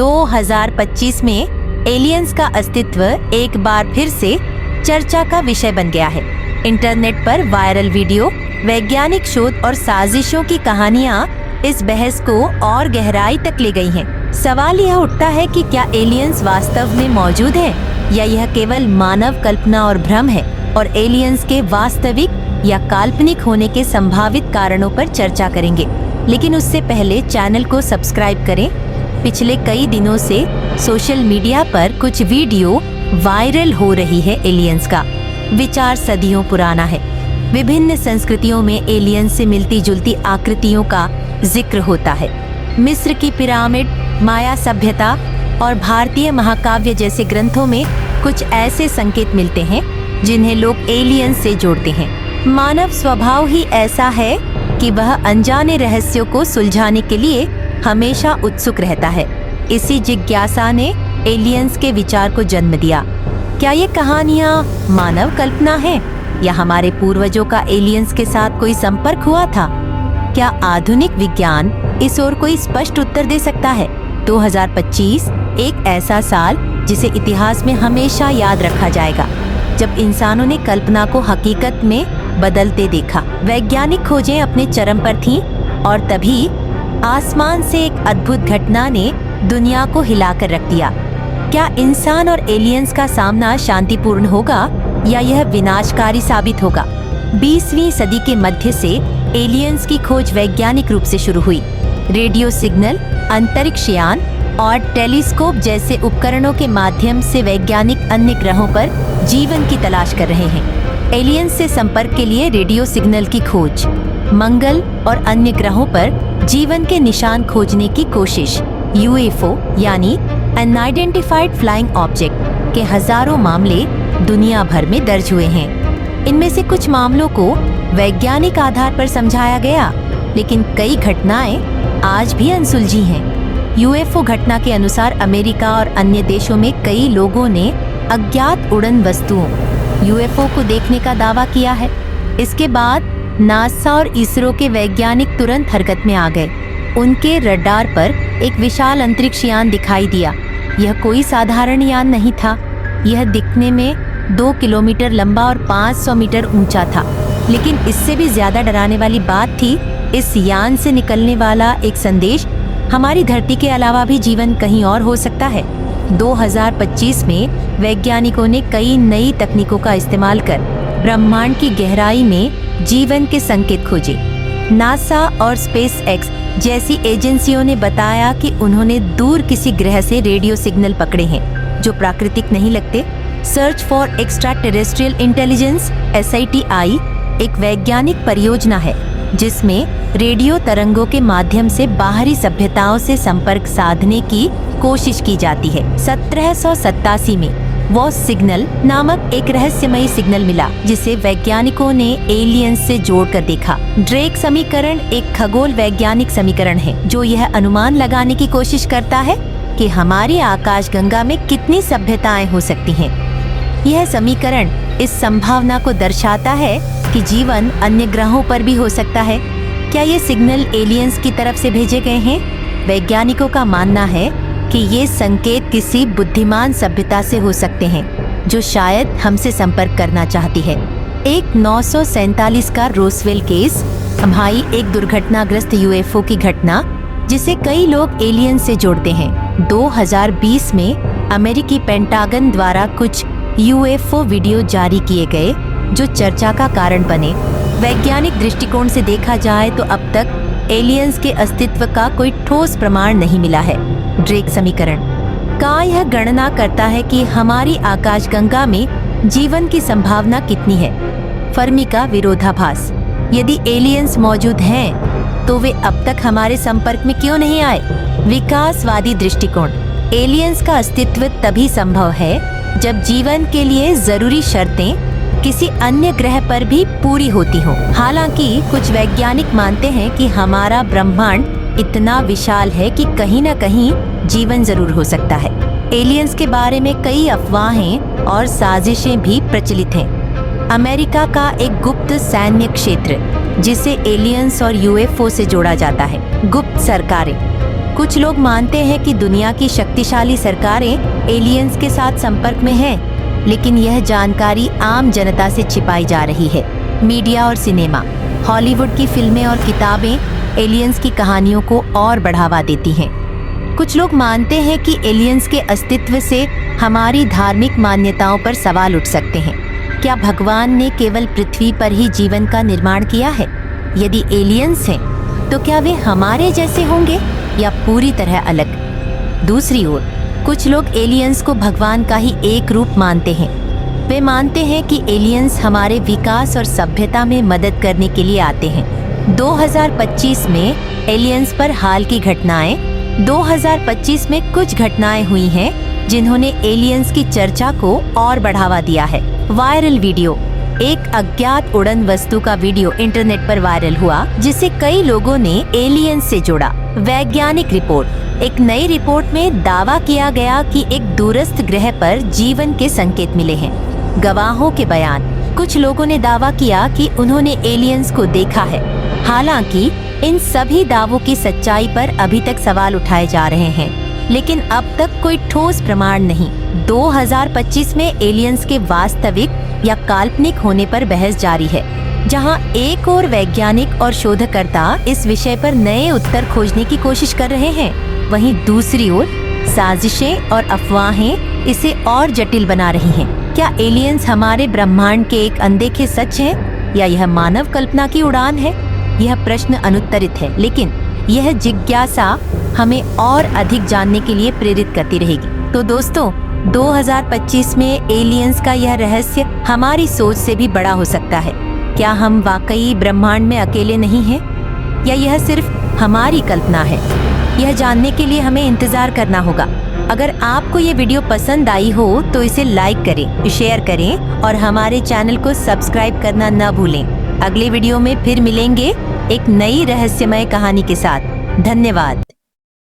2025 में एलियंस का अस्तित्व एक बार फिर से चर्चा का विषय बन गया है। इंटरनेट पर वायरल वीडियो, वैज्ञानिक शोध और साजिशों की कहानियां इस बहस को और गहराई तक ले गई हैं। सवाल यह उठता है कि क्या एलियंस वास्तव में मौजूद है या यह केवल मानव कल्पना और भ्रम है, और एलियंस के वास्तविक या काल्पनिक होने के संभावित कारणों पर चर्चा करेंगे। लेकिन उससे पहले चैनल को सब्सक्राइब करें। पिछले कई दिनों से सोशल मीडिया पर कुछ वीडियो वायरल हो रही है। एलियंस का विचार सदियों पुराना है। विभिन्न संस्कृतियों में एलियंस से मिलती जुलती आकृतियों का जिक्र होता है। मिस्र की पिरामिड, माया सभ्यता और भारतीय महाकाव्य जैसे ग्रंथों में कुछ ऐसे संकेत मिलते हैं जिन्हें लोग एलियंस से जोड़ते हैं। मानव स्वभाव ही ऐसा है कि वह अनजाने रहस्यों को सुलझाने के लिए हमेशा उत्सुक रहता है। इसी जिज्ञासा ने एलियंस के विचार को जन्म दिया। क्या ये कहानियाँ मानव कल्पना है या हमारे पूर्वजों का एलियंस के साथ कोई संपर्क हुआ था? क्या आधुनिक विज्ञान इस ओर कोई स्पष्ट उत्तर दे सकता है? 2025 एक ऐसा साल जिसे इतिहास में हमेशा याद रखा जाएगा, जब इंसानों ने कल्पना को हकीकत में बदलते देखा। वैज्ञानिक खोजें अपने चरम पर थीं और तभी आसमान से एक अद्भुत घटना ने दुनिया को हिलाकर रख दिया। क्या इंसान और एलियंस का सामना शांतिपूर्ण होगा या यह विनाशकारी साबित होगा? 20वीं सदी के मध्य से एलियंस की खोज वैज्ञानिक रूप से शुरू हुई। रेडियो सिग्नल, अंतरिक्ष यान और टेलीस्कोप जैसे उपकरणों के माध्यम से वैज्ञानिक अन्य ग्रहों पर जीवन की तलाश कर रहे हैं। एलियंस से संपर्क के लिए रेडियो सिग्नल की खोज, मंगल और अन्य ग्रहों पर जीवन के निशान खोजने की कोशिश, यूएफओ यानी अनआइडेंटिफाइड फ्लाइंग ऑब्जेक्ट के हजारों मामले दुनिया भर में दर्ज हुए हैं। इनमें से कुछ मामलों को वैज्ञानिक आधार पर समझाया गया, लेकिन कई घटनाएं आज भी अनसुलझी हैं। यूएफओ घटना के अनुसार अमेरिका और अन्य देशों में कई लोगों ने अज्ञात उड़न वस्तुओं यूएफओ को देखने का दावा किया है। इसके बाद नासा और इसरो के वैज्ञानिक तुरंत हरकत में आ गए। उनके रडार पर एक विशाल अंतरिक्ष यान दिखाई दिया। यह कोई साधारण यान नहीं था। यह दिखने में 2 किलोमीटर लंबा और 500 मीटर ऊंचा था। लेकिन इससे भी ज्यादा डराने वाली बात थी, इस यान से निकलने वाला एक संदेश, हमारी धरती के अलावा भी जीवन कहीं और हो सकता है। 2025 में वैज्ञानिकों ने कई नई तकनीकों का इस्तेमाल कर ब्रह्मांड की गहराई में जीवन के संकेत खोजे। नासा और स्पेसएक्स जैसी एजेंसियों ने बताया कि उन्होंने दूर किसी ग्रह से रेडियो सिग्नल पकड़े हैं जो प्राकृतिक नहीं लगते। Search for extra terrestrial intelligence SITI एक वैज्ञानिक परियोजना है जिसमें रेडियो तरंगों के माध्यम से बाहरी सभ्यताओं से संपर्क साधने की कोशिश की जाती है। 1787 में वॉस सिग्नल नामक एक रहस्यमयी सिग्नल मिला जिसे वैज्ञानिकों ने एलियंस से जोड़कर देखा। ड्रेक समीकरण एक खगोल वैज्ञानिक समीकरण है जो यह अनुमान लगाने की कोशिश करता है कि हमारी आकाशगंगा में कितनी सभ्यताएं हो सकती हैं। यह समीकरण इस संभावना को दर्शाता है कि जीवन अन्य ग्रहों पर भी हो सकता है। क्या ये सिग्नल एलियंस की तरफ से भेजे गए हैं? वैज्ञानिकों का मानना है कि ये संकेत किसी बुद्धिमान सभ्यता से हो सकते हैं जो शायद हमसे संपर्क करना चाहती है। एक 947 का रोसवेल केस, भाई एक दुर्घटनाग्रस्त यूएफओ की घटना जिसे कई लोग एलियन से जोड़ते हैं। 2020 में अमेरिकी पेंटागन द्वारा कुछ यूएफओ वीडियो जारी किए गए जो चर्चा का कारण बने। वैज्ञानिक दृष्टिकोण से देखा जाए तो अब तक एलियंस के अस्तित्व का कोई ठोस प्रमाण नहीं मिला है। ड्रेक समीकरण का यह गणना करता है कि हमारी आकाशगंगा में जीवन की संभावना कितनी है। फर्मी का विरोधाभास, यदि एलियंस मौजूद हैं तो वे अब तक हमारे संपर्क में क्यों नहीं आए? विकासवादी दृष्टिकोण, एलियंस का अस्तित्व तभी संभव है जब जीवन के लिए जरूरी शर्तें किसी अन्य ग्रह पर भी पूरी होती हो। हालांकि कुछ वैज्ञानिक मानते हैं कि हमारा ब्रह्मांड इतना विशाल है कि कहीं न कहीं जीवन जरूर हो सकता है। एलियंस के बारे में कई अफवाहें और साजिशें भी प्रचलित हैं। अमेरिका का एक गुप्त सैन्य क्षेत्र जिसे एलियंस और यूएफओ से जोड़ा जाता है। गुप्त सरकारें, कुछ लोग मानते हैं कि दुनिया की शक्तिशाली सरकारें एलियंस के साथ संपर्क में हैं, लेकिन यह जानकारी आम जनता से छिपाई जा रही है। मीडिया और सिनेमा, हॉलीवुड की फिल्में और किताबें एलियंस की कहानियों को और बढ़ावा देती हैं। कुछ लोग मानते हैं कि एलियंस के अस्तित्व से हमारी धार्मिक मान्यताओं पर सवाल उठ सकते हैं। क्या भगवान ने केवल पृथ्वी पर ही जीवन का निर्माण किया है? यदि एलियंस हैं, तो क्या वे हमारे जैसे होंगे या पूरी तरह अलग? दूसरी ओर, कुछ लोग एलियंस को भगवान का ही एक रूप मानते हैं। वे मानते हैं कि एलियंस हमारे विकास और सभ्यता में मदद करने के लिए आते हैं। 2025 में एलियंस पर हाल की घटनाएं 2025 में कुछ घटनाएं हुई हैं जिन्होंने एलियंस की चर्चा को और बढ़ावा दिया है। वायरल वीडियो, एक अज्ञात उड़न वस्तु का वीडियो इंटरनेट पर वायरल हुआ जिसे कई लोगों ने एलियंस से जोड़ा। वैज्ञानिक रिपोर्ट, एक नई रिपोर्ट में दावा किया गया कि एक दूरस्थ ग्रह पर जीवन के संकेत मिले हैं। गवाहों के बयान, कुछ लोगों ने दावा किया कि उन्होंने एलियंस को देखा है। हालांकि इन सभी दावों की सच्चाई पर अभी तक सवाल उठाए जा रहे हैं, लेकिन अब तक कोई ठोस प्रमाण नहीं। 2025 में एलियंस के वास्तविक या काल्पनिक होने पर बहस जारी है, जहां एक और वैज्ञानिक और शोधकर्ता इस विषय पर नए उत्तर खोजने की कोशिश कर रहे हैं। वहीं दूसरी ओर साजिशें और अफवाहें इसे और जटिल बना रही हैं। क्या एलियंस हमारे ब्रह्मांड के एक अनदेखे सच है या यह मानव कल्पना की उड़ान है? यह प्रश्न अनुत्तरित है, लेकिन यह जिज्ञासा हमें और अधिक जानने के लिए प्रेरित करती रहेगी। तो दोस्तों, 2025 में एलियंस का यह रहस्य हमारी सोच से भी बड़ा हो सकता है। क्या हम वाकई ब्रह्मांड में अकेले नहीं हैं या यह सिर्फ हमारी कल्पना है? यह जानने के लिए हमें इंतजार करना होगा। अगर आपको ये वीडियो पसंद आई हो तो इसे लाइक करें, शेयर करें और हमारे चैनल को सब्सक्राइब करना न भूलें। अगले वीडियो में फिर मिलेंगे एक नई रहस्यमय कहानी के साथ। धन्यवाद।